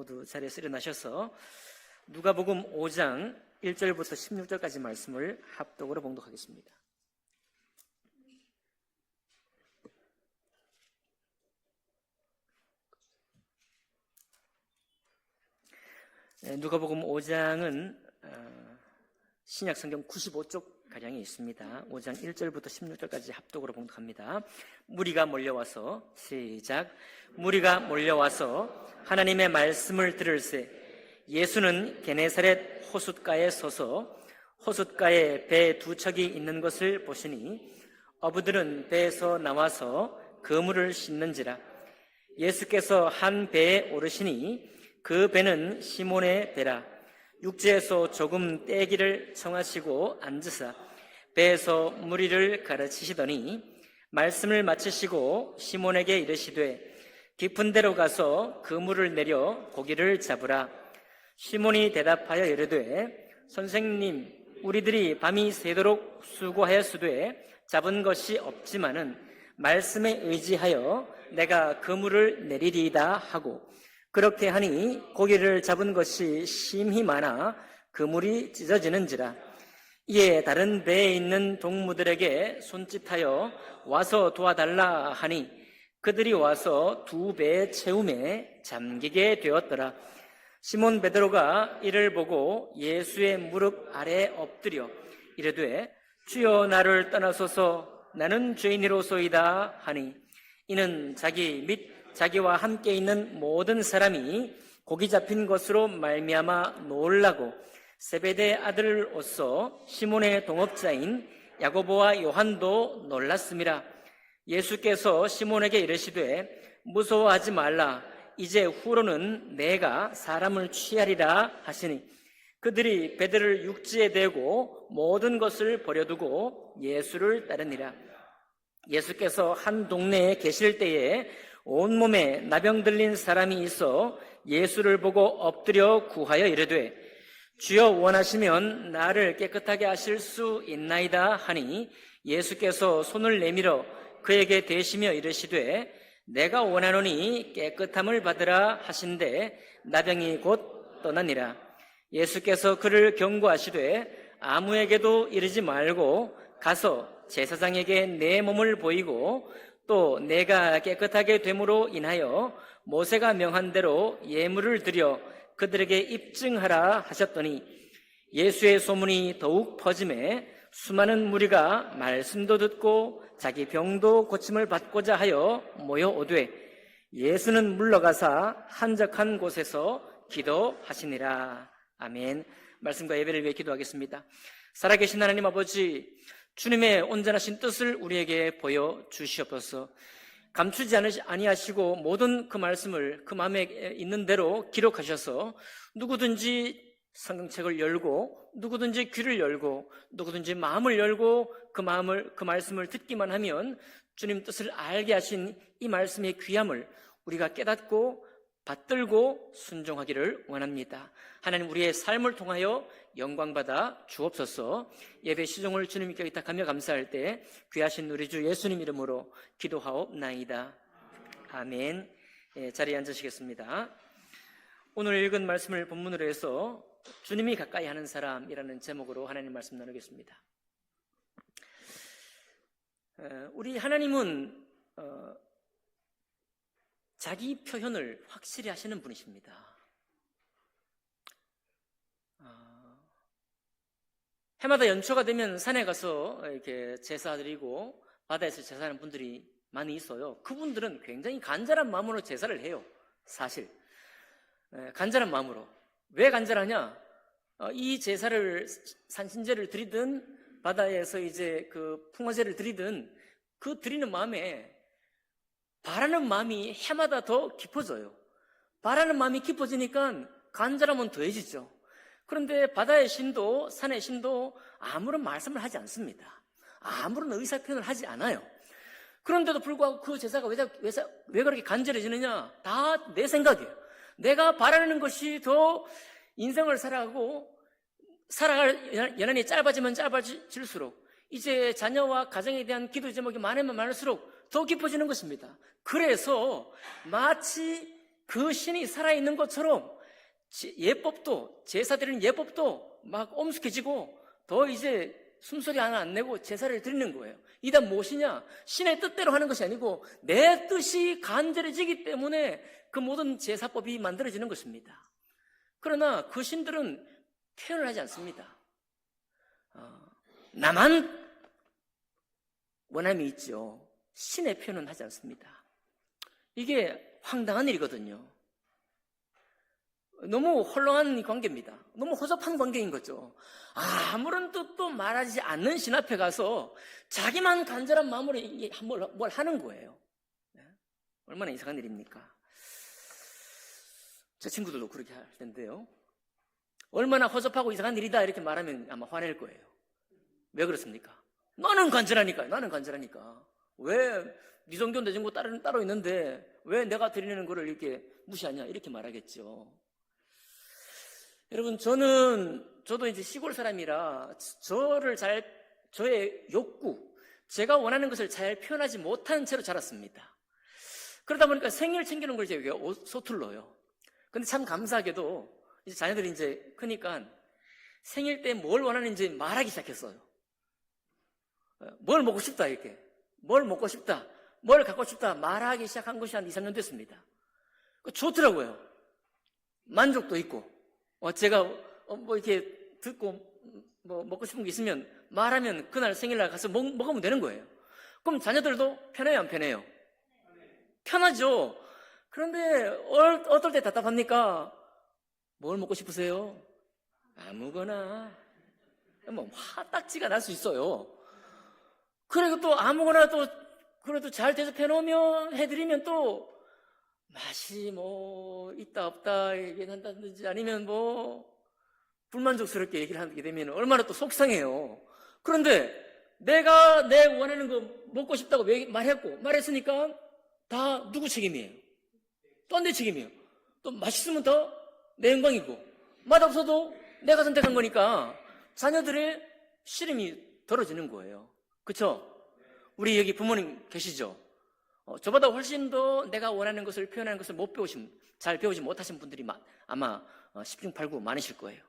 모두 자리에서 일어나셔서 누가복음 5장 1절부터 16절까지 말씀을 합독으로 봉독하겠습니다. 누가복음 5장은 신약 성경 95쪽 가량이 있습니다. 5장 1절부터 16절까지 합독으로 봉독합니다. 무리가 몰려와서 시작. 무리가 몰려와서 하나님의 말씀을 들을새 예수는 게네사렛 호숫가에 서서 호숫가에 배 두 척이 있는 것을 보시니 어부들은 배에서 나와서 그물을 씻는지라. 예수께서 한 배에 오르시니 그 배는 시몬의 배라. 육지에서 조금 떼기를 청하시고 앉으사 배에서 무리를 가르치시더니 말씀을 마치시고 시몬에게 이르시되 깊은 데로 가서 그물을 내려 고기를 잡으라. 시몬이 대답하여 이르되 선생님, 우리들이 밤이 새도록 수고하였으되 잡은 것이 없지만은 말씀에 의지하여 내가 그물을 내리리이다 하고 그렇게 하니 고기를 잡은 것이 심히 많아 그물이 찢어지는지라. 이에 다른 배에 있는 동무들에게 손짓하여 와서 도와달라 하니 그들이 와서 두 배의 채움에 잠기게 되었더라. 시몬 베드로가 이를 보고 예수의 무릎 아래에 엎드려 이르되 주여 나를 떠나소서 나는 죄인이로소이다 하니 이는 자기 및 자기와 함께 있는 모든 사람이 고기 잡힌 것으로 말미암아 놀라고 세베대 아들로서 시몬의 동업자인 야고보와 요한도 놀랐음이라. 예수께서 시몬에게 이르시되 무서워하지 말라. 이제 후로는 내가 사람을 취하리라 하시니 그들이 배들을 육지에 대고 모든 것을 버려두고 예수를 따르니라. 예수께서 한 동네에 계실 때에 온몸에 나병 들린 사람이 있어 예수를 보고 엎드려 구하여 이르되 주여 원하시면 나를 깨끗하게 하실 수 있나이다 하니 예수께서 손을 내밀어 그에게 대시며 이르시되 내가 원하노니 깨끗함을 받으라 하신대 나병이 곧 떠나니라. 예수께서 그를 경고하시되 아무에게도 이르지 말고 가서 제사장에게 내 몸을 보이고 또 내가 깨끗하게 됨으로 인하여 모세가 명한 대로 예물을 드려 그들에게 입증하라 하셨더니 예수의 소문이 더욱 퍼짐에 수많은 무리가 말씀도 듣고 자기 병도 고침을 받고자 하여 모여오되 예수는 물러가사 한적한 곳에서 기도하시니라. 아멘. 말씀과 예배를 위해 기도하겠습니다. 살아계신 하나님 아버지, 주님의 온전하신 뜻을 우리에게 보여주시옵소서. 감추지 아니하시고 모든 그 말씀을 그 마음에 있는 대로 기록하셔서 누구든지 성경책을 열고 누구든지 귀를 열고 누구든지 마음을 열고 그 말씀을 듣기만 하면 주님 뜻을 알게 하신 이 말씀의 귀함을 우리가 깨닫고 받들고 순종하기를 원합니다. 하나님, 우리의 삶을 통하여 영광받아 주옵소서. 예배 시종을 주님께 의탁하며 감사할 때 귀하신 우리 주 예수님 이름으로 기도하옵나이다. 아멘. 자리에 앉으시겠습니다. 오늘 읽은 말씀을 본문으로 해서 주님이 가까이 하는 사람이라는 제목으로 하나님 말씀 나누겠습니다. 우리 하나님은 자기 표현을 확실히 하시는 분이십니다. 해마다 연초가 되면 산에 가서 이렇게 제사 드리고 바다에서 제사하는 분들이 많이 있어요. 그분들은 굉장히 간절한 마음으로 제사를 해요. 사실 간절한 마음으로. 왜 간절하냐? 이 제사를 산신제를 드리든 바다에서 이제 그 풍어제를 드리든 그 드리는 마음에 바라는 마음이 해마다 더 깊어져요. 바라는 마음이 깊어지니까 간절함은 더해지죠. 그런데 바다의 신도, 산의 신도 아무런 말씀을 하지 않습니다. 아무런 의사표현을 하지 않아요. 그런데도 불구하고 그 제사가 왜 그렇게 간절해지느냐? 다 내 생각이에요. 내가 바라는 것이 더 인생을 살아갈 연한이 짧아지면 짧아질수록 이제 자녀와 가정에 대한 기도 제목이 많으면 많을수록 더 깊어지는 것입니다. 그래서 마치 그 신이 살아있는 것처럼 예법도, 제사 드리는 예법도 막 엄숙해지고 더 이제 숨소리 하나 안 내고 제사를 드리는 거예요. 이다 무엇이냐? 신의 뜻대로 하는 것이 아니고 내 뜻이 간절해지기 때문에 그 모든 제사법이 만들어지는 것입니다. 그러나 그 신들은 표현을 하지 않습니다. 나만 원함이 있죠. 신의 표현은 하지 않습니다. 이게 황당한 일이거든요. 너무 헐렁한 관계입니다. 너무 허접한 관계인 거죠. 아무런 뜻도 말하지 않는 신 앞에 가서 자기만 간절한 마음으로 뭘 하는 거예요. 얼마나 이상한 일입니까? 제 친구들도 그렇게 할 텐데요. 얼마나 허접하고 이상한 일이다 이렇게 말하면 아마 화낼 거예요. 왜 그렇습니까? 나는 간절하니까. 왜 네 정도 내 정도 따로 있는데 왜 내가 드리는 거를 이렇게 무시하냐 이렇게 말하겠죠. 여러분, 저도 이제 시골 사람이라 저의 욕구, 제가 원하는 것을 잘 표현하지 못한 채로 자랐습니다. 그러다 보니까 생일 챙기는 걸 제가 서툴러요. 근데 참 감사하게도 이제 자녀들이 이제 크니까 생일 때 뭘 원하는지 말하기 시작했어요. 뭘 먹고 싶다, 이렇게. 뭘 먹고 싶다, 뭘 갖고 싶다 말하기 시작한 것이 한 2, 3년 됐습니다. 좋더라고요. 만족도 있고. 제가 뭐 이렇게 듣고 뭐 먹고 싶은 게 있으면 말하면 그날 생일날 가서 먹으면 되는 거예요. 그럼 자녀들도 편해요, 안 편해요? 편하죠. 그런데 어떨 때 답답합니까? 뭘 먹고 싶으세요? 아무거나. 뭐 화딱지가 날 수 있어요. 그리고 또 아무거나 또 그래도 잘 대접해 놓으면 해드리면 또 맛이 뭐 있다 없다 얘기한다든지 아니면 뭐 불만족스럽게 얘기를 하게 되면 얼마나 또 속상해요. 그런데 내가 내 원하는 거 먹고 싶다고 말했으니까 다 누구 책임이에요? 또 내 책임이에요. 또 맛있으면 더 내 영광이고 맛없어도 내가 선택한 거니까 자녀들의 시름이 덜어지는 거예요. 그렇죠? 우리 여기 부모님 계시죠? 저보다 훨씬 더 내가 원하는 것을 표현하는 것을 잘 배우지 못하신 분들이 아마 10중 8구 많으실 거예요.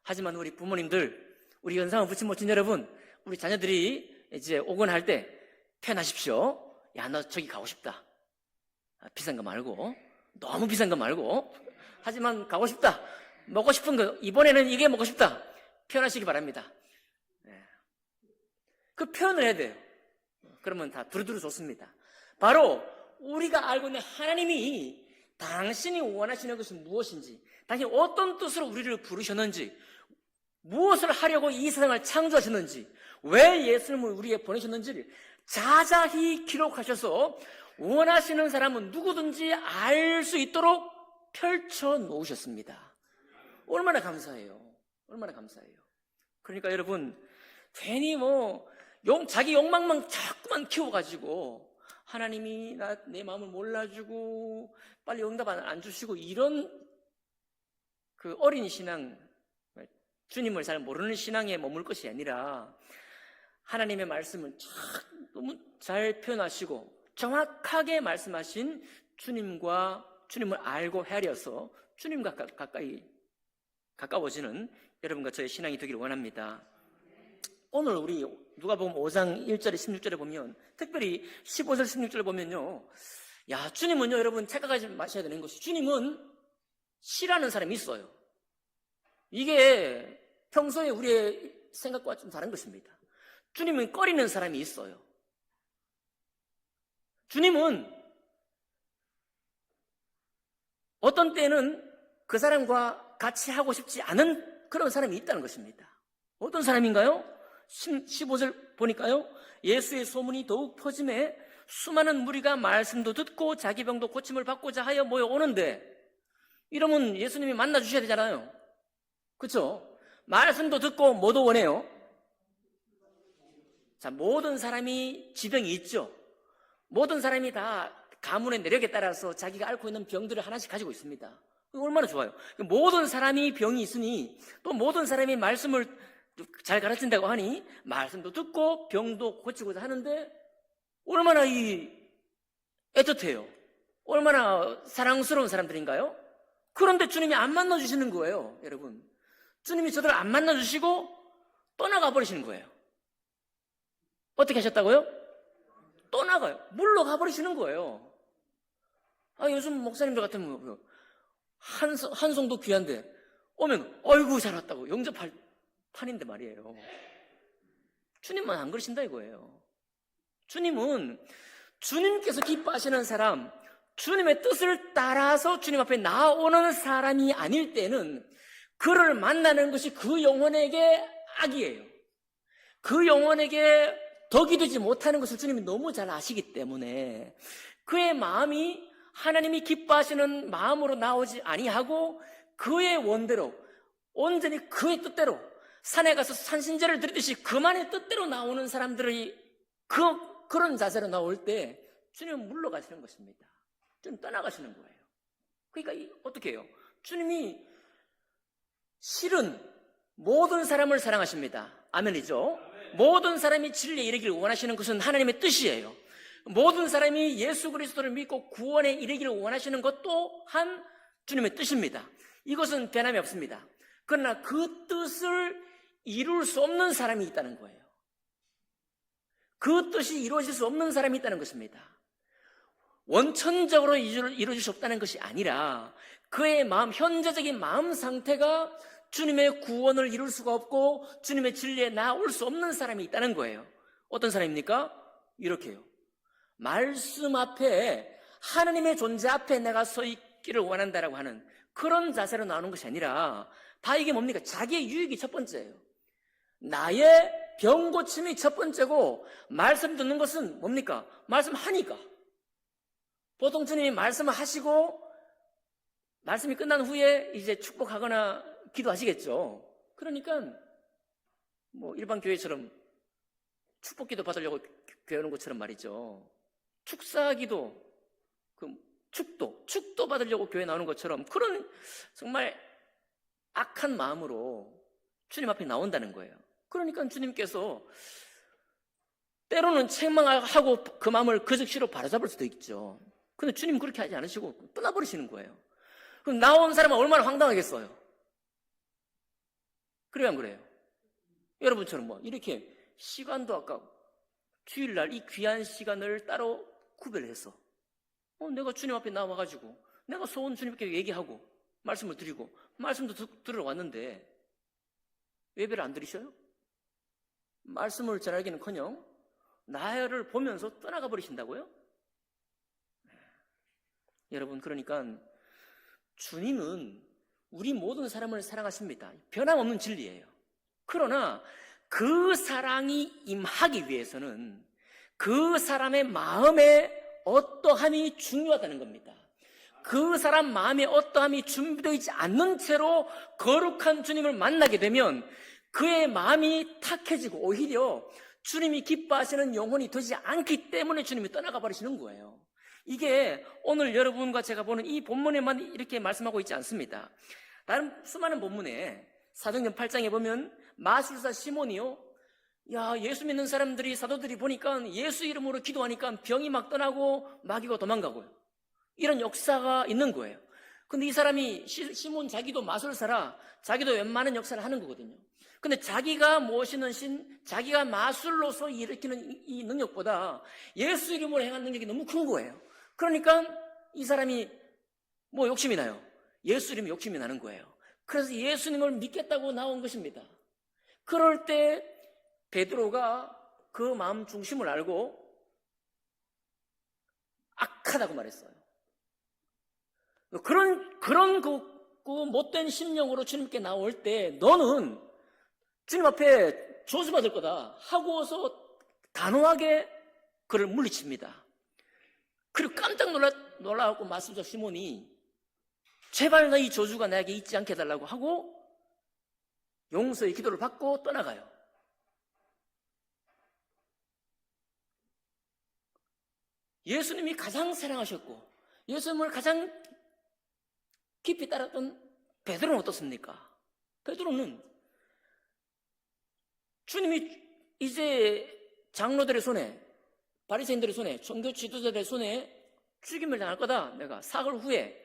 하지만 우리 부모님들, 우리 연상을 붙인 모친 여러분, 우리 자녀들이 이제 오건 할 때 표현하십시오. 야, 너 저기 가고 싶다. 비싼 거 말고, 너무 비싼 거 말고, 하지만 가고 싶다. 먹고 싶은 거, 이번에는 이게 먹고 싶다. 표현하시기 바랍니다. 그 표현을 해야 돼요. 그러면 다 두루두루 좋습니다. 바로 우리가 알고 있는 하나님이 당신이 원하시는 것은 무엇인지, 당신이 어떤 뜻으로 우리를 부르셨는지, 무엇을 하려고 이 세상을 창조하셨는지, 왜 예수님을 우리에게 보내셨는지를 자자히 기록하셔서 원하시는 사람은 누구든지 알 수 있도록 펼쳐 놓으셨습니다. 얼마나 감사해요. 얼마나 감사해요. 그러니까 여러분, 괜히 자기 욕망만 자꾸만 키워가지고 하나님이 내 마음을 몰라주고 빨리 응답 안 주시고 이런 그 어린 신앙, 주님을 잘 모르는 신앙에 머물 것이 아니라 하나님의 말씀을 너무 잘 표현하시고 정확하게 말씀하신 주님을 알고 헤아려서 주님과 가까워지는 여러분과 저의 신앙이 되기를 원합니다. 오늘 우리 누가복음 5장 1절에 16절에 보면, 특별히 15절 16절에 보면요, 야, 주님은요, 여러분 착각하지 마셔야 되는 것이, 주님은 싫어하는 사람이 있어요. 이게 평소에 우리의 생각과 좀 다른 것입니다. 주님은 꺼리는 사람이 있어요. 주님은 어떤 때는 그 사람과 같이 하고 싶지 않은 그런 사람이 있다는 것입니다. 어떤 사람인가요? 15절 보니까요, 예수의 소문이 더욱 퍼짐에 수많은 무리가 말씀도 듣고 자기 병도 고침을 받고자 하여 모여오는데, 이러면 예수님이 만나주셔야 되잖아요. 그렇죠? 말씀도 듣고 뭐도 원해요? 자, 모든 사람이 지병이 있죠. 모든 사람이 다 가문의 내력에 따라서 자기가 앓고 있는 병들을 하나씩 가지고 있습니다. 얼마나 좋아요. 모든 사람이 병이 있으니 또 모든 사람이 말씀을 잘 가르친다고 하니 말씀도 듣고 병도 고치고자 하는데 얼마나 애틋해요. 얼마나 사랑스러운 사람들인가요? 그런데 주님이 안 만나주시는 거예요, 여러분. 주님이 저들을 안 만나주시고 떠나가 버리시는 거예요. 어떻게 하셨다고요? 떠나가요. 물러가 버리시는 거예요. 요즘 목사님들 같으면 한 송도 귀한데 오면 어이구 잘 왔다고 영접할 판인데 말이에요. 주님만 안 그러신다 이거예요. 주님은 주님께서 기뻐하시는 사람, 주님의 뜻을 따라서 주님 앞에 나오는 사람이 아닐 때는 그를 만나는 것이 그 영혼에게 악이에요. 그 영혼에게 덕이 되지 못하는 것을 주님이 너무 잘 아시기 때문에 그의 마음이 하나님이 기뻐하시는 마음으로 나오지 아니하고 그의 원대로 온전히 그의 뜻대로 산에 가서 산신제를 드리듯이 그만의 뜻대로 나오는 사람들이 그런 자세로 나올 때 주님은 물러가시는 것입니다. 주님 떠나가시는 거예요. 그러니까 어떻게 해요? 주님이 실은 모든 사람을 사랑하십니다. 아멘이죠? 모든 사람이 진리에 이르기를 원하시는 것은 하나님의 뜻이에요. 모든 사람이 예수 그리스도를 믿고 구원에 이르기를 원하시는 것 또한 주님의 뜻입니다. 이것은 변함이 없습니다. 그러나 그 뜻을 이룰 수 없는 사람이 있다는 거예요. 그 뜻이 이루어질 수 없는 사람이 있다는 것입니다. 원천적으로 이루어질 수 없다는 것이 아니라 그의 마음, 현재적인 마음 상태가 주님의 구원을 이룰 수가 없고 주님의 진리에 나올 수 없는 사람이 있다는 거예요. 어떤 사람입니까? 이렇게요. 말씀 앞에, 하나님의 존재 앞에 내가 서 있기를 원한다라고 하는 그런 자세로 나오는 것이 아니라 다 이게 뭡니까? 자기의 유익이 첫 번째예요. 나의 병 고침이 첫 번째고 말씀 듣는 것은 뭡니까? 말씀하니까. 보통 주님이 말씀을 하시고 말씀이 끝난 후에 이제 축복하거나 기도하시겠죠. 그러니까 일반 교회처럼 축복기도 받으려고 교회 오는 것처럼 말이죠. 축사기도, 축도 받으려고 교회 나오는 것처럼 그런 정말 악한 마음으로 주님 앞에 나온다는 거예요. 그러니까 주님께서 때로는 책망하고 그 마음을 그 즉시로 바로잡을 수도 있죠. 근데 주님은 그렇게 하지 않으시고 떠나버리시는 거예요. 그럼 나온 사람은 얼마나 황당하겠어요. 그래요, 안 그래요? 여러분처럼 이렇게 시간도 아까 주일날 이 귀한 시간을 따로 구별해서 내가 주님 앞에 나와가지고 내가 소원 주님께 얘기하고 말씀을 드리고 말씀도 들으러 왔는데 예배를 안 드리셔요? 말씀을 전하기는커녕 나를 보면서 떠나가 버리신다고요? 여러분, 그러니까 주님은 우리 모든 사람을 사랑하십니다. 변함없는 진리예요. 그러나 그 사랑이 임하기 위해서는 그 사람의 마음에 어떠함이 중요하다는 겁니다. 그 사람 마음에 어떠함이 준비되어 있지 않는 채로 거룩한 주님을 만나게 되면 그의 마음이 탁해지고 오히려 주님이 기뻐하시는 영혼이 되지 않기 때문에 주님이 떠나가 버리시는 거예요. 이게 오늘 여러분과 제가 보는 이 본문에만 이렇게 말씀하고 있지 않습니다. 다른 수많은 본문에 사도행전 8장에 보면 마술사 시몬이요, 예수 믿는 사람들이, 사도들이 보니까 예수 이름으로 기도하니까 병이 막 떠나고 마귀가 도망가고요. 이런 역사가 있는 거예요. 근데 이 사람이 시몬 자기도 마술사라 자기도 웬만한 역사를 하는 거거든요. 근데 자기가 모시는 신, 자기가 마술로서 일으키는 이 능력보다 예수 이름으로 행한 능력이 너무 큰 거예요. 그러니까 이 사람이 욕심이 나요. 예수 이름에 욕심이 나는 거예요. 그래서 예수님을 믿겠다고 나온 것입니다. 그럴 때 베드로가 그 마음 중심을 알고 악하다고 말했어요. 그런 못된 심령으로 주님께 나올 때 너는 주님 앞에 조수받을 거다 하고서 단호하게 그를 물리칩니다. 그리고 깜짝 놀라고 말씀자 시몬이 제발 이 저주가 나에게 있지 않게 해달라고 하고 용서의 기도를 받고 떠나가요. 예수님이 가장 사랑하셨고 예수님을 가장 깊이 따랐던 베드로는 어떻습니까? 베드로는 주님이 이제 장로들의 손에, 바리새인들의 손에, 종교 지도자들의 손에 죽임을 당할 거다. 내가 사흘 후에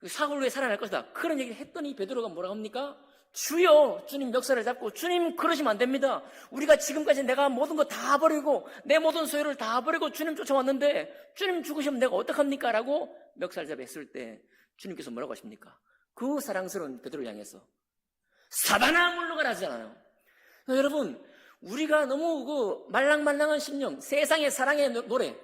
사흘 후에 살아날 것이다. 그런 얘기를 했더니 베드로가 뭐라고 합니까? 주여, 주님 멱살을 잡고, 주님 그러시면 안 됩니다. 우리가 지금까지 내가 모든 거 다 버리고 내 모든 소유를 다 버리고 주님 쫓아왔는데 주님 죽으시면 내가 어떡합니까? 라고 멱살 잡았을 때 주님께서 뭐라고 하십니까? 그 사랑스러운 베드로를 향해서 사단아 물러가라 하잖아요. 여러분, 우리가 너무 그 말랑말랑한 심령, 세상의 사랑의 노래,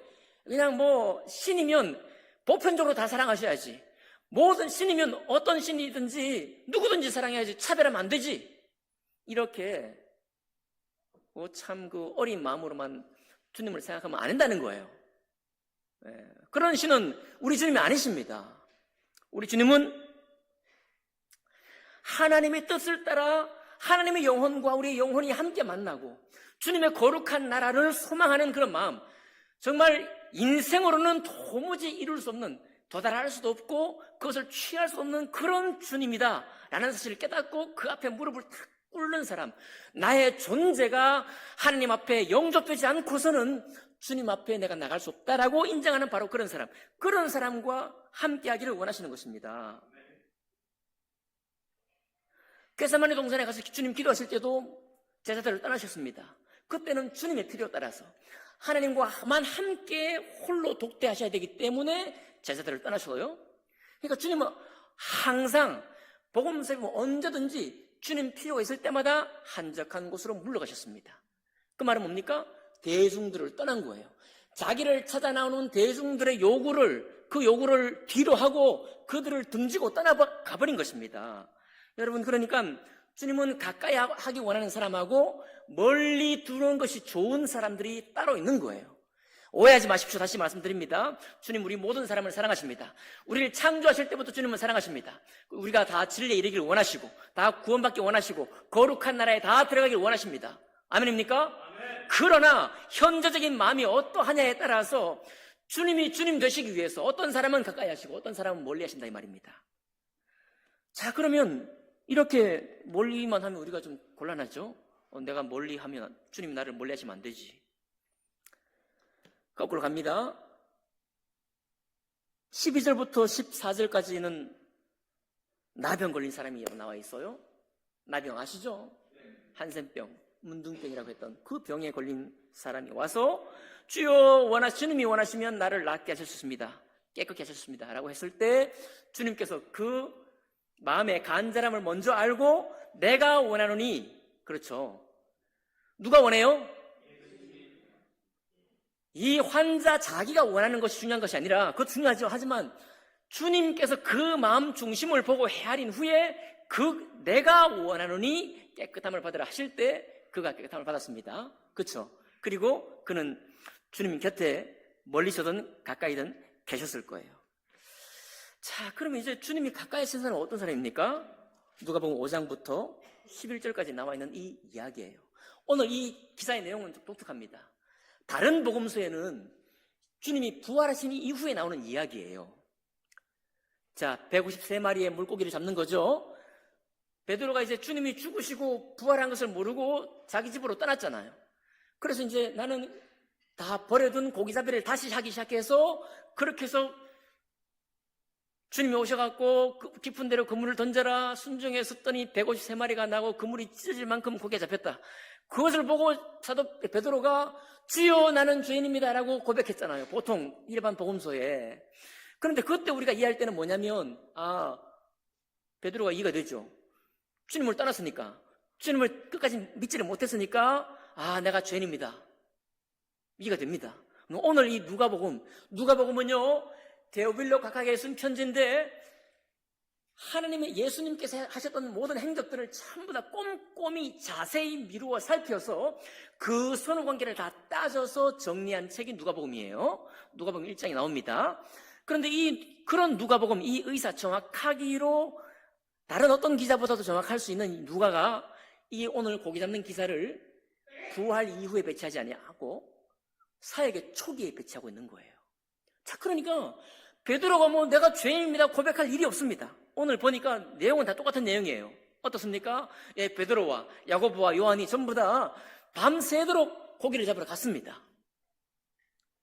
그냥 뭐 신이면 보편적으로 다 사랑하셔야지, 모든 신이면 어떤 신이든지 누구든지 사랑해야지, 차별하면 안 되지, 이렇게 참 그 어린 마음으로만 주님을 생각하면 안 된다는 거예요. 그런 신은 우리 주님이 아니십니다. 우리 주님은 하나님의 뜻을 따라 하나님의 영혼과 우리의 영혼이 함께 만나고 주님의 거룩한 나라를 소망하는 그런 마음, 정말 인생으로는 도무지 이룰 수 없는, 도달할 수도 없고 그것을 취할 수 없는 그런 주님이다 라는 사실을 깨닫고 그 앞에 무릎을 탁 꿇는 사람, 나의 존재가 하나님 앞에 영접되지 않고서는 주님 앞에 내가 나갈 수 없다라고 인정하는 바로 그런 사람, 그런 사람과 함께하기를 원하시는 것입니다. 겟세마네 동산에 가서 주님 기도하실 때도 제자들을 떠나셨습니다. 그때는 주님의 필요에 따라서 하나님과만 함께 홀로 독대하셔야 되기 때문에 제자들을 떠나셔요. 그러니까 주님은 항상 복음서에 언제든지 주님 필요가 있을 때마다 한적한 곳으로 물러가셨습니다. 그 말은 뭡니까? 대중들을 떠난 거예요. 자기를 찾아 나오는 대중들의 그 요구를 뒤로 하고 그들을 등지고 떠나가버린 것입니다. 여러분, 그러니까 주님은 가까이 하기 원하는 사람하고 멀리 두는 것이 좋은 사람들이 따로 있는 거예요. 오해하지 마십시오. 다시 말씀드립니다. 주님 우리 모든 사람을 사랑하십니다. 우리를 창조하실 때부터 주님은 사랑하십니다. 우리가 다 진리에 이르기를 원하시고 다 구원받기 원하시고 거룩한 나라에 다 들어가길 원하십니다. 아멘입니까? 아멘. 그러나 현저적인 마음이 어떠하냐에 따라서 주님이 주님 되시기 위해서 어떤 사람은 가까이 하시고 어떤 사람은 멀리 하신다 이 말입니다. 자, 그러면 이렇게 멀리만 하면 우리가 좀 곤란하죠? 내가 멀리 하면 주님 나를 멀리 하시면 안 되지. 거꾸로 갑니다. 12절부터 14절까지는 나병 걸린 사람이 나와 있어요. 나병 아시죠? 한센병, 문둥병이라고 했던 그 병에 걸린 사람이 와서 주여 주님이 원하시면 나를 낫게 하셨습니다. 깨끗게 하셨습니다. 라고 했을 때 주님께서 그 마음의 간절함을 먼저 알고 내가 원하노니, 그렇죠. 누가 원해요? 이 환자 자기가 원하는 것이 중요한 것이 아니라, 그것 중요하죠. 하지만 주님께서 그 마음 중심을 보고 헤아린 후에 내가 원하노니 깨끗함을 받으라 하실 때 그가 깨끗함을 받았습니다. 그렇죠. 그리고 그는 주님 곁에 멀리서든 가까이든 계셨을 거예요. 자, 그러면 이제 주님이 가까이 하신 사람은 어떤 사람입니까? 누가복음 5장부터 11절까지 나와 있는 이 이야기예요. 오늘 이 기사의 내용은 좀 독특합니다. 다른 복음서에는 주님이 부활하신 이후에 나오는 이야기예요. 자, 153마리의 물고기를 잡는 거죠. 베드로가 이제 주님이 죽으시고 부활한 것을 모르고 자기 집으로 떠났잖아요. 그래서 이제 나는 다 버려둔 고기잡이를 다시 하기 시작해서, 그렇게 해서 주님이 오셔갖고 깊은 데로 그물을 던져라 순종했었더니 153마리가 나고 그물이 찢어질 만큼 고기가 잡혔다. 그것을 보고 사도 베드로가 주여 나는 죄인입니다 라고 고백했잖아요. 보통 일반 복음서에. 그런데 그때 우리가 이해할 때는 뭐냐면, 베드로가 이해가 되죠. 주님을 떠났으니까, 주님을 끝까지 믿지를 못했으니까 내가 죄인입니다. 이해가 됩니다. 오늘 이 누가복음은요 데오빌로 각하에게 쓴 편지인데, 하나님의 예수님께서 하셨던 모든 행적들을 전부 다 꼼꼼히 자세히 미루어 살펴서 그 선후관계를 다 따져서 정리한 책이 누가복음이에요. 누가복음 1장이 나옵니다. 그런데 그런 누가복음, 이 의사 정확하기로 다른 어떤 기자보다도 정확할 수 있는 이 누가가 이 오늘 고기 잡는 기사를 부활 이후에 배치하지 아니하고 사역의 초기에 배치하고 있는 거예요. 자, 그러니까 베드로가 내가 죄인입니다 고백할 일이 없습니다. 오늘 보니까 내용은 다 똑같은 내용이에요. 어떻습니까? 베드로와 야고보와 요한이 전부 다 밤새도록 고기를 잡으러 갔습니다.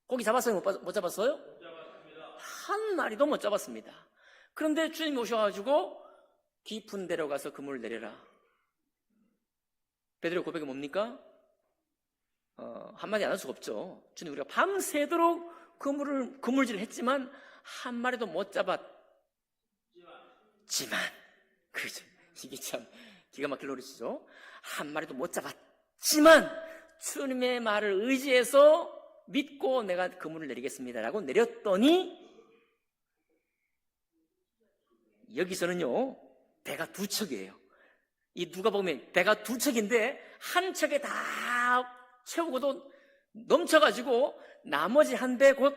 고기 잡았어요? 못 잡았어요? 못 잡았습니다. 한 마리도 못 잡았습니다. 그런데 주님이 오셔가지고 깊은 데로 가서 그물을 내려라. 베드로의 고백이 뭡니까? 한마디 안 할 수가 없죠. 주님, 우리가 밤새도록 그물질을 했지만 한 마리도 못 잡았지만, 그죠? 이게 참 기가 막힐 노릇이죠. 한 마리도 못 잡았지만 주님의 말을 의지해서 믿고 내가 그물을 내리겠습니다라고 내렸더니, 여기서는요 배가 두 척이에요. 이 누가 보면 배가 두 척인데 한 척에 다 채우고도 넘쳐가지고 나머지 한 배, 곧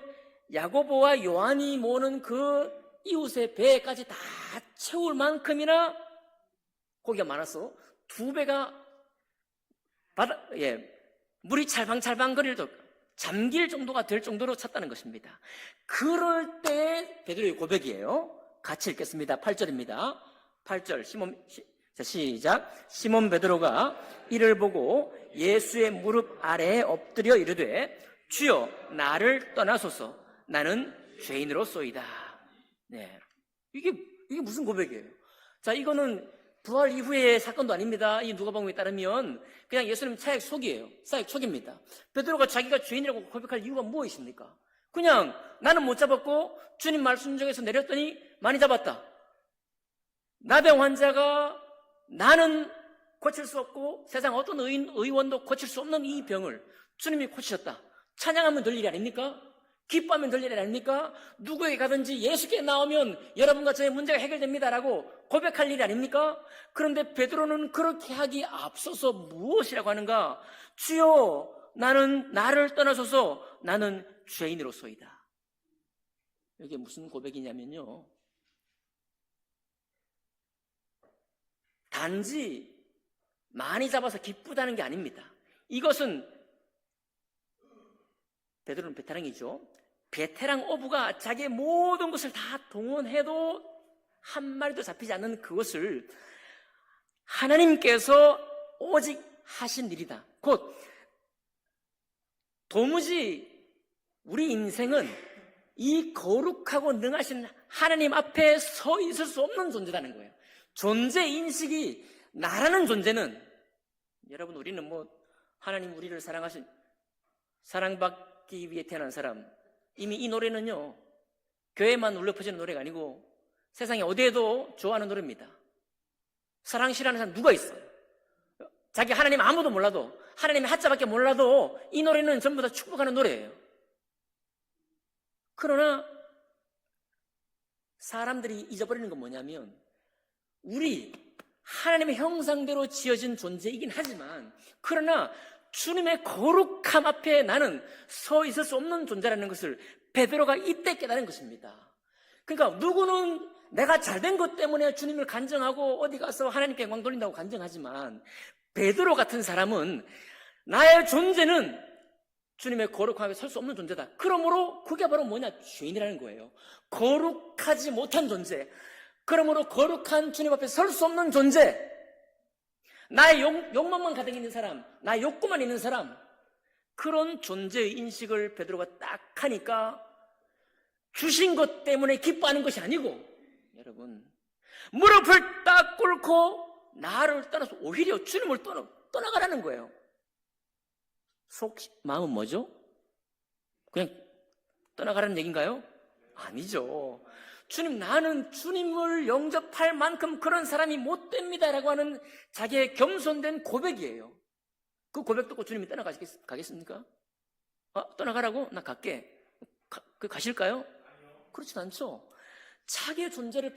야고보와 요한이 모는 그 이웃의 배까지 다 채울 만큼이나 고기가 많아서 두 배가 물이 찰방찰방거릴 잠길 정도가 될 정도로 찼다는 것입니다. 그럴 때 베드로의 고백이에요. 같이 읽겠습니다. 8절입니다. 8절 시작. 시몬 베드로가 이를 보고 예수의 무릎 아래에 엎드려 이르되 주여 나를 떠나소서 나는 죄인으로소이다. 네. 이게 무슨 고백이에요? 자, 이거는 부활 이후의 사건도 아닙니다. 이 누가복음에 따르면 그냥 예수님 사역 초기예요. 사역 초기입니다. 베드로가 자기가 죄인이라고 고백할 이유가 무엇입니까? 그냥 나는 못 잡았고 주님 말 순종해서 내렸더니 많이 잡았다. 나병 환자가 나는 고칠 수 없고 세상 어떤 의원도 고칠 수 없는 이 병을 주님이 고치셨다. 찬양하면 될 일이 아닙니까? 기뻐하면 될 일이 아닙니까? 누구에게 가든지 예수께 나오면 여러분과 저의 문제가 해결됩니다라고 고백할 일이 아닙니까? 그런데 베드로는 그렇게 하기 앞서서 무엇이라고 하는가? 주여 나는 나를 떠나소서 나는 죄인으로소이다. 이게 무슨 고백이냐면요, 단지 많이 잡아서 기쁘다는 게 아닙니다. 이것은 베드로는 베테랑이죠. 베테랑 어부가 자기의 모든 것을 다 동원해도 한 마리도 잡히지 않는 그것을 하나님께서 오직 하신 일이다. 곧 도무지 우리 인생은 이 거룩하고 능하신 하나님 앞에 서 있을 수 없는 존재라는 거예요. 존재 인식이, 나라는 존재는, 여러분 우리는 하나님 우리를 사랑받기 위해 태어난 사람, 이미 이 노래는요 교회만 울려 퍼지는 노래가 아니고 세상에 어디에도 좋아하는 노래입니다. 사랑 싫어하는 사람 누가 있어요? 자기 하나님 아무도 몰라도, 하나님의 하자밖에 몰라도 이 노래는 전부 다 축복하는 노래예요. 그러나 사람들이 잊어버리는 건 뭐냐면, 우리 하나님의 형상대로 지어진 존재이긴 하지만, 그러나 주님의 거룩함 앞에 나는 서 있을 수 없는 존재라는 것을 베드로가 이때 깨달은 것입니다. 그러니까 누구는 내가 잘된 것 때문에 주님을 간증하고 어디 가서 하나님께 영광 돌린다고 간증하지만, 베드로 같은 사람은 나의 존재는 주님의 거룩함에 설 수 없는 존재다. 그러므로 그게 바로 뭐냐? 죄인이라는 거예요. 거룩하지 못한 존재, 그러므로 거룩한 주님 앞에 설 수 없는 존재, 나의 욕망만 가득 있는 사람, 나의 욕구만 있는 사람, 그런 존재의 인식을 베드로가 딱 하니까 주신 것 때문에 기뻐하는 것이 아니고, 여러분 무릎을 딱 꿇고 나를 떠나서 오히려 주님을 떠나가라는 거예요. 마음은 뭐죠? 그냥 떠나가라는 얘기인가요? 아니죠. 주님, 나는 주님을 영접할 만큼 그런 사람이 못 됩니다라고 하는 자기의 겸손된 고백이에요. 그 고백 듣고 주님이 떠나가겠습니까? 떠나가라고? 나 갈게. 가실까요? 그렇진 않죠. 자기의 존재를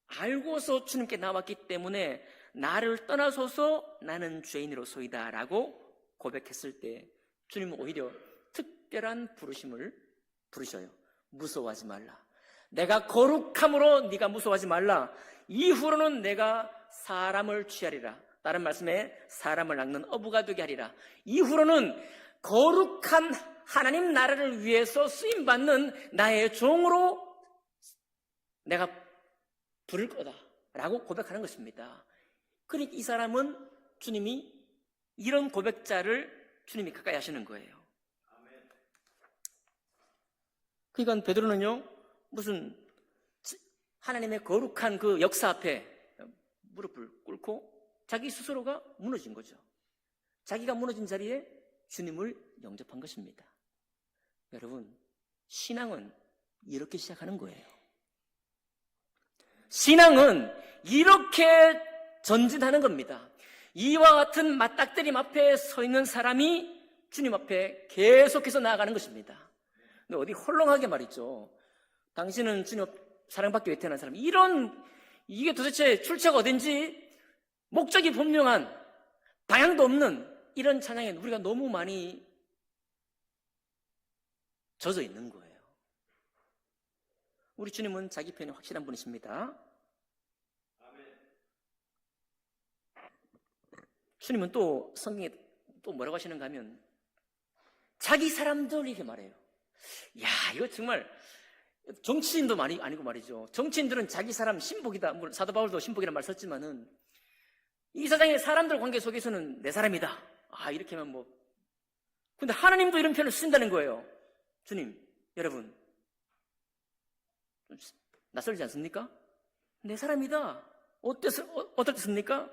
알고서 주님께 나왔기 때문에 나를 떠나소서 나는 죄인으로소이다 라고 고백했을 때 주님은 오히려 특별한 부르심을 부르셔요. 무서워하지 말라. 내가 거룩함으로 네가 무서워하지 말라. 이후로는 내가 사람을 취하리라. 다른 말씀에 사람을 낚는 어부가 되게 하리라. 이후로는 거룩한 하나님 나라를 위해서 쓰임받는 나의 종으로 내가 부를 거다 라고 고백하는 것입니다. 그러니까 이 사람은 주님이, 이런 고백자를 주님이 가까이 하시는 거예요. 그러니까 베드로는요 무슨 하나님의 거룩한 그 역사 앞에 무릎을 꿇고 자기 스스로가 무너진 거죠. 자기가 무너진 자리에 주님을 영접한 것입니다. 여러분, 신앙은 이렇게 시작하는 거예요. 신앙은 이렇게 전진하는 겁니다. 이와 같은 맞닥뜨림 앞에 서 있는 사람이 주님 앞에 계속해서 나아가는 것입니다. 근데 어디 헐렁하게 말이죠. 당신은 주님 사랑받기 위해 태어난 사람. 이게 도대체 출처가 어딘지 목적이 분명한 방향도 없는 이런 찬양에 우리가 너무 많이 젖어 있는 거예요. 우리 주님은 자기 편이 확실한 분이십니다. 주님은 또 성경에 또 뭐라고 하시는가 하면 자기 사람들 이렇게 말해요. 야, 이거 정말 정치인도 많이 아니고 말이죠. 정치인들은 자기 사람 신복이다. 물론 사도 바울도 신복이라는 말 썼지만은 이 세상의 사람들 관계 속에서는 내 사람이다. 이렇게 하면 뭐. 근데 하나님도 이런 표현을 쓰신다는 거예요. 주님, 여러분. 낯설지 않습니까? 내 사람이다. 어떻습니까?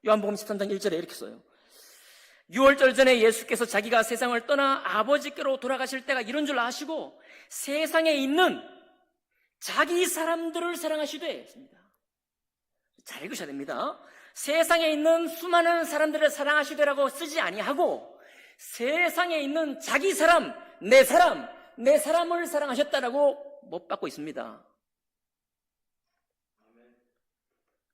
요한복음 13장 1절에 이렇게 써요. 6월절 전에 예수께서 자기가 세상을 떠나 아버지께로 돌아가실 때가 이런 줄 아시고 세상에 있는 자기 사람들을 사랑하시되 했습니다. 잘 읽으셔야 됩니다. 세상에 있는 수많은 사람들을 사랑하시되라고 쓰지 아니하고 세상에 있는 자기 사람, 내 사람을 사랑하셨다라고 못 받고 있습니다.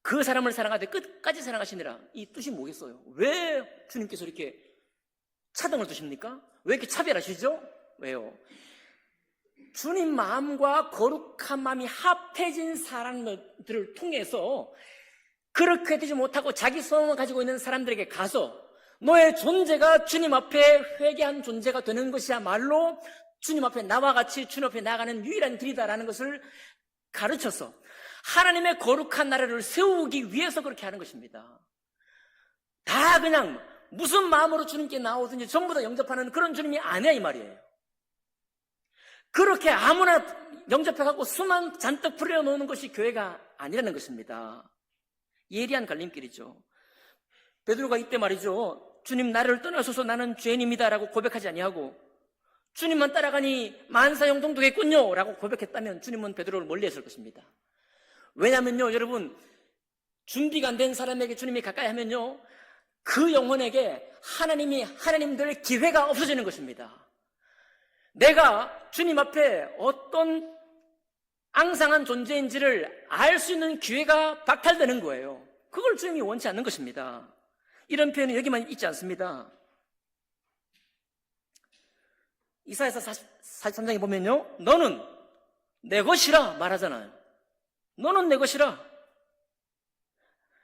그 사람을 사랑하되 끝까지 사랑하시느라 이 뜻이 뭐겠어요? 왜 주님께서 이렇게 차등을 두십니까? 왜 이렇게 차별하시죠? 왜요? 주님 마음과 거룩한 마음이 합해진 사람들을 통해서 그렇게 되지 못하고 자기 소원을 가지고 있는 사람들에게 가서 너의 존재가 주님 앞에 회개한 존재가 되는 것이야말로 주님 앞에 나와 같이 주님 앞에 나아가는 유일한 길이다라는 것을 가르쳐서 하나님의 거룩한 나라를 세우기 위해서 그렇게 하는 것입니다. 다 그냥 무슨 마음으로 주님께 나오든지 전부 다 영접하는 그런 주님이 아니야 이 말이에요. 그렇게 아무나 영접해갖고 수만 잔뜩 풀려놓는 것이 교회가 아니라는 것입니다. 예리한 갈림길이죠. 베드로가 이때 말이죠. 주님 나를 떠나소서 나는 죄인입니다 라고 고백하지 아니하고 주님만 따라가니 만사형통 되겠군요 라고 고백했다면 주님은 베드로를 멀리했을 것입니다. 왜냐면요 여러분 준비가 안 된 사람에게 주님이 가까이 하면요 그 영혼에게 하나님 될 기회가 없어지는 것입니다. 내가 주님 앞에 어떤 앙상한 존재인지를 알 수 있는 기회가 박탈되는 거예요. 그걸 주님이 원치 않는 것입니다. 이런 표현이 여기만 있지 않습니다. 이사야서 43장에 보면요 너는 내 것이라 말하잖아요. 너는 내 것이라.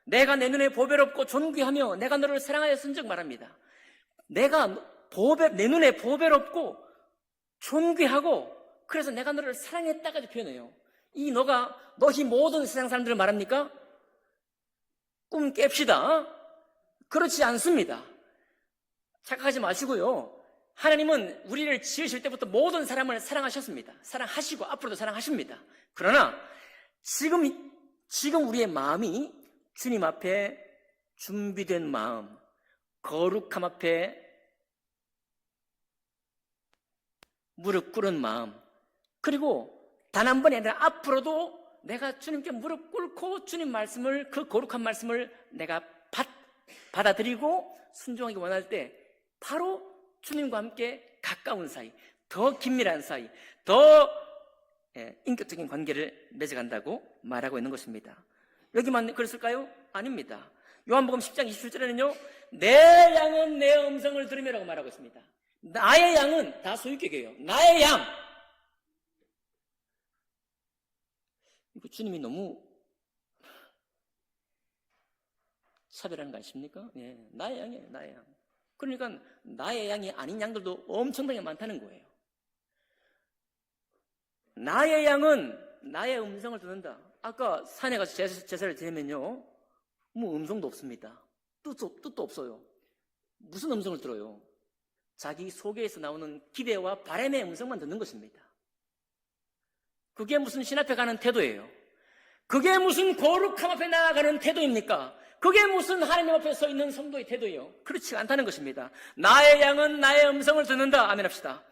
내가 내 눈에 보배롭고 존귀하며 내가 너를 사랑하였은즉 말합니다. 내가 내 눈에 보배롭고 존귀하고 그래서 내가 너를 사랑했다까지 표현해요. 너희 모든 세상 사람들을 말합니까? 꿈 깹시다. 그렇지 않습니다. 착각하지 마시고요. 하나님은 우리를 지으실 때부터 모든 사람을 사랑하셨습니다. 사랑하시고 앞으로도 사랑하십니다. 그러나 지금 우리의 마음이 주님 앞에 준비된 마음, 거룩함 앞에 무릎 꿇은 마음, 그리고 단 한 번이 아니라 앞으로도 내가 주님께 무릎 꿇고 주님 말씀을, 그 거룩한 말씀을 내가 받아들이고 순종하기 원할 때 바로 주님과 함께 가까운 사이, 더 긴밀한 사이, 더 인격적인 관계를 맺어간다고 말하고 있는 것입니다. 여기만 그랬을까요? 아닙니다. 요한복음 10장 27절에는요 내 양은 내 음성을 들으며라고 말하고 있습니다. 나의 양은 다 소유격이에요. 나의 양. 이거 주님이 너무 차별하는 거 아십니까? 예, 나의 양이에요. 나의 양. 그러니까 나의 양이 아닌 양들도 엄청나게 많다는 거예요. 나의 양은 나의 음성을 듣는다. 아까 산에 가서 제사를 지내면요 뭐 음성도 없습니다. 뜻도 없어요. 무슨 음성을 들어요? 자기 속에서 나오는 기대와 바람의 음성만 듣는 것입니다. 그게 무슨 신 앞에 가는 태도예요. 그게 무슨 거룩함 앞에 나아가는 태도입니까? 그게 무슨 하나님 앞에 서 있는 성도의 태도예요? 그렇지 않다는 것입니다. 나의 양은 나의 음성을 듣는다. 아멘 합시다.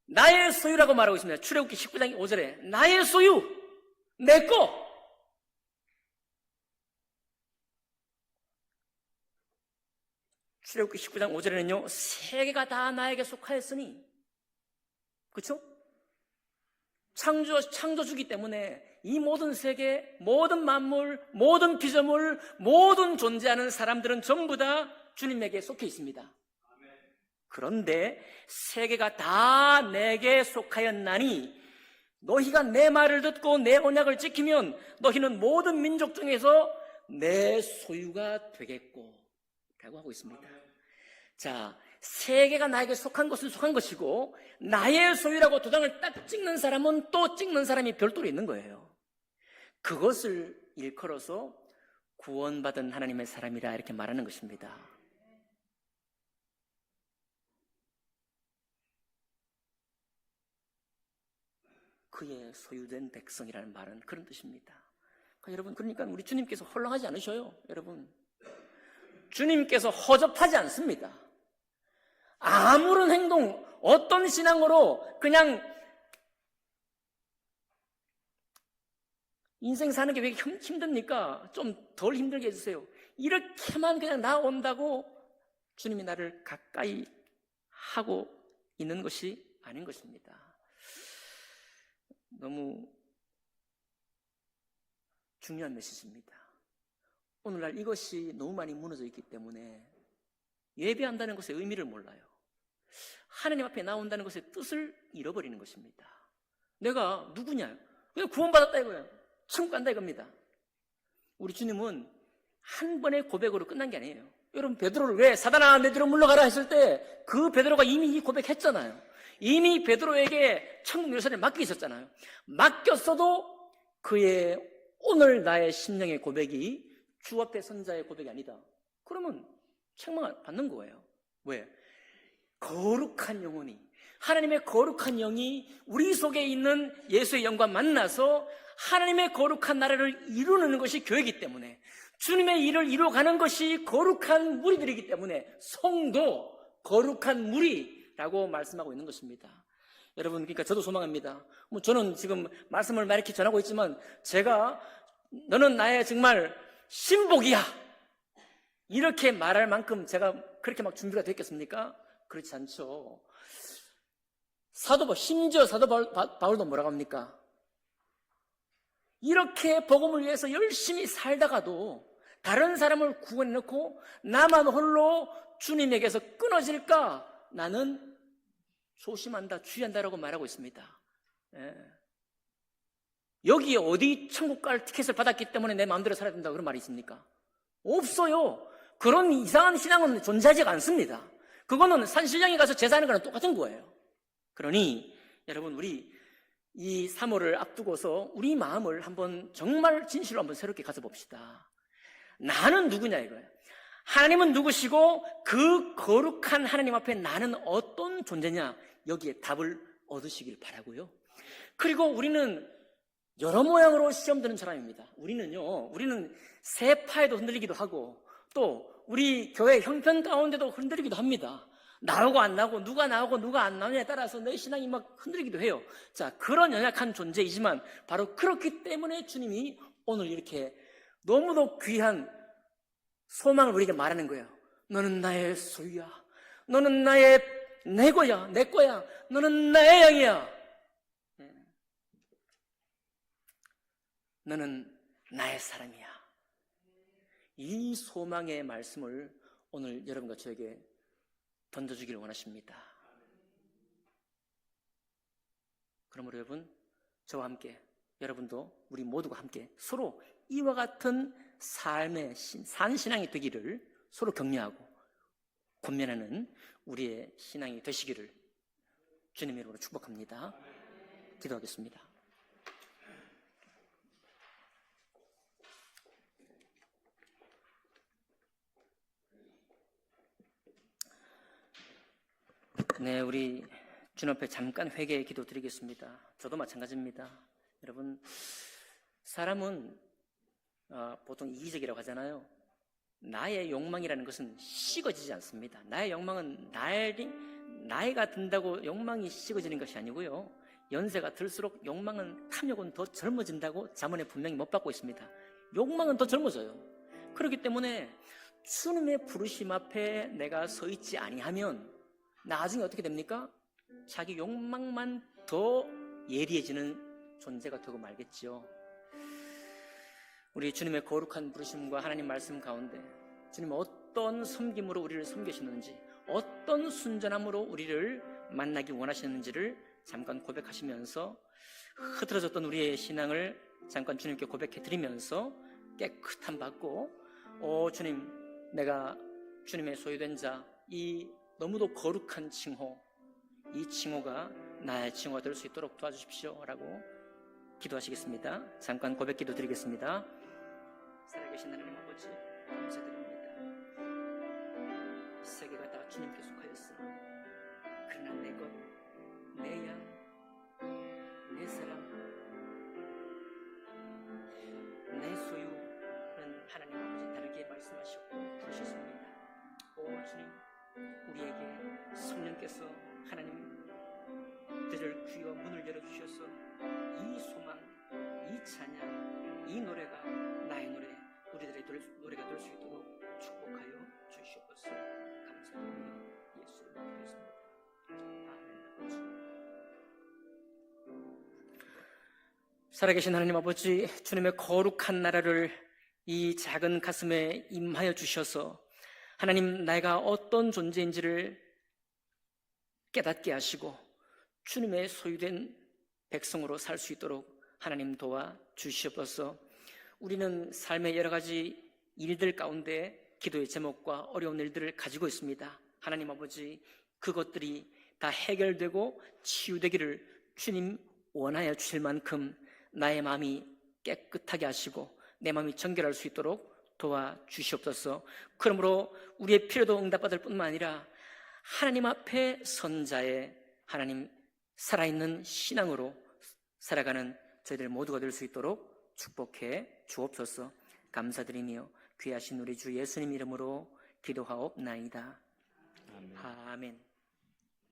나의 소유라고 말하고 있습니다. 출애굽기 19장 5절에 나의 소유, 내 거. 출애굽기 19장 5절에는요, 세계가 다 나에게 속하였으니, 그렇죠? 창조주기 때문에 이 모든 세계, 모든 만물, 모든 피조물, 모든 존재하는 사람들은 전부 다 주님에게 속해 있습니다. 그런데 세계가 다 내게 속하였나니 너희가 내 말을 듣고 내 언약을 지키면 너희는 모든 민족 중에서 내 소유가 되겠고 라고 하고 있습니다. 자, 세계가 나에게 속한 것은 속한 것이고 나의 소유라고 도장을 딱 찍는 사람은 또 찍는 사람이 별도로 있는 거예요. 그것을 일컬어서 구원받은 하나님의 사람이라 이렇게 말하는 것입니다. 그의 소유된 백성이라는 말은 그런 뜻입니다. 여러분, 그러니까 우리 주님께서 홀랑하지 않으셔요. 여러분, 주님께서 허접하지 않습니다. 아무런 행동, 어떤 신앙으로 그냥 인생 사는 게 왜 힘듭니까? 좀 덜 힘들게 해주세요. 이렇게만 그냥 나온다고 주님이 나를 가까이 하고 있는 것이 아닌 것입니다. 너무 중요한 메시지입니다. 오늘날 이것이 너무 많이 무너져 있기 때문에 예배한다는 것의 의미를 몰라요. 하나님 앞에 나온다는 것의 뜻을 잃어버리는 것입니다. 내가 누구냐? 그냥 구원받았다 이거예요. 천국 간다 이겁니다. 우리 주님은 한 번의 고백으로 끝난 게 아니에요. 여러분, 베드로를 왜 사단아 내 뒤로 물러가라 했을 때 그 베드로가 이미 이 고백했잖아요. 이미 베드로에게 천국 열쇠를 맡겨 있었잖아요. 맡겼어도 그의 오늘 나의 심령의 고백이 주 앞에 선자의 고백이 아니다. 그러면 책망을 받는 거예요. 왜? 거룩한 영혼이, 하나님의 거룩한 영이 우리 속에 있는 예수의 영과 만나서 하나님의 거룩한 나라를 이루는 것이 교회이기 때문에, 주님의 일을 이루어가는 것이 거룩한 무리들이기 때문에 성도, 거룩한 무리라고 말씀하고 있는 것입니다. 여러분, 그러니까 저도 소망합니다. 저는 지금 말씀을 막 이렇게 전하고 있지만 제가 너는 나의 정말 신복이야 이렇게 말할 만큼 제가 그렇게 막 준비가 됐겠습니까? 그렇지 않죠. 심지어 사도 바울도 뭐라고 합니까? 이렇게 복음을 위해서 열심히 살다가도 다른 사람을 구원해놓고 나만 홀로 주님에게서 끊어질까? 나는 조심한다, 주의한다라고 말하고 있습니다. 예. 여기에 어디 천국 갈 티켓을 받았기 때문에 내 마음대로 살아야 된다 그런 말이 있습니까? 없어요. 그런 이상한 신앙은 존재하지 않습니다. 그거는 산신령에 가서 제사하는 거랑 똑같은 거예요. 그러니 여러분, 우리 이 3월을 앞두고서 우리 마음을 한번 정말 진실로 한번 새롭게 가져봅시다. 나는 누구냐 이거예요. 하나님은 누구시고 그 거룩한 하나님 앞에 나는 어떤 존재냐, 여기에 답을 얻으시길 바라고요. 그리고 우리는 여러 모양으로 시험 드는 사람입니다. 우리는 세파에도 흔들리기도 하고 또 우리 교회 형편 가운데도 흔들리기도 합니다. 나오고 안 나오고, 누가 나오고 누가 안 나오냐에 따라서 내 신앙이 막 흔들리기도 해요. 자, 그런 연약한 존재이지만 바로 그렇기 때문에 주님이 오늘 이렇게 너무도 귀한 소망을 우리에게 말하는 거예요. 너는 나의 소유야. 너는 내 거야. 내 거야. 너는 나의 양이야. 너는 나의 사람이야. 이 소망의 말씀을 오늘 여러분과 저에게 던져주기를 원하십니다. 그러므로 여러분, 저와 함께, 여러분도 우리 모두가 함께 서로 이와 같은 삶의 산신앙이 되기를 서로 격려하고 권면하는 우리의 신앙이 되시기를 주님의 이름으로 축복합니다. 기도하겠습니다. 네, 우리 주님 앞에 잠깐 회개의 기도 드리겠습니다. 저도 마찬가지입니다. 여러분, 사람은 보통 이기적이라고 하잖아요. 나의 욕망이라는 것은 식어지지 않습니다. 나의 욕망은 나이가 든다고 욕망이 식어지는 것이 아니고요. 연세가 들수록 욕망은, 탐욕은 더 젊어진다고 잠언에 분명히 못 받고 있습니다. 욕망은 더 젊어져요. 그렇기 때문에 주님의 부르심 앞에 내가 서 있지 아니하면 나중에 어떻게 됩니까? 자기 욕망만 더 예리해지는 존재가 되고 말겠죠. 우리 주님의 거룩한 부르심과 하나님 말씀 가운데 주님 어떤 섬김으로 우리를 섬기시는지, 어떤 순전함으로 우리를 만나기 원하시는지를 잠깐 고백하시면서 흐트러졌던 우리의 신앙을 잠깐 주님께 고백해 드리면서 깨끗함 받고, 주님, 내가 주님의 소유된 자, 이 너무도 거룩한 칭호, 이 칭호가 나의 칭호가 될 수 있도록 도와주십시오 라고 기도하시겠습니다. 잠깐 고백 기도 드리겠습니다. 살아계신 하나님 아버지, 감사드립니다. 이 세계가 다 주님께 속하였으나 그러나 내 것, 내 양, 내 사람, 내 소유는 하나님 아버지 다르게 말씀하셨고 부르셨습니다. 주님, 우리에게 성령께서 하나님들을 귀와 문을 열어주셔서 이 소망, 이 찬양, 이 노래가 나의 노래, 우리들의 노래가 될 수 있도록 축복하여 주시옵소서. 감사드리며 예수를 믿겠습니다. 아멘. 살아계신 하나님 아버지, 주님의 거룩한 나라를 이 작은 가슴에 임하여 주셔서 하나님, 내가 어떤 존재인지를 깨닫게 하시고 주님의 소유된 백성으로 살 수 있도록 하나님 도와 주시옵소서. 우리는 삶의 여러 가지 일들 가운데 기도의 제목과 어려운 일들을 가지고 있습니다. 하나님 아버지, 그것들이 다 해결되고 치유되기를 주님 원하여 주실 만큼 나의 마음이 깨끗하게 하시고 내 마음이 정결할 수 있도록 도와주시옵소서. 그러므로 우리의 필요도 응답받을 뿐만 아니라 하나님 앞에 선 자의 하나님 살아있는 신앙으로 살아가는 저희들 모두가 될 수 있도록 축복해 주옵소서. 감사드리며 귀하신 우리 주 예수님 이름으로 기도하옵나이다. 아멘.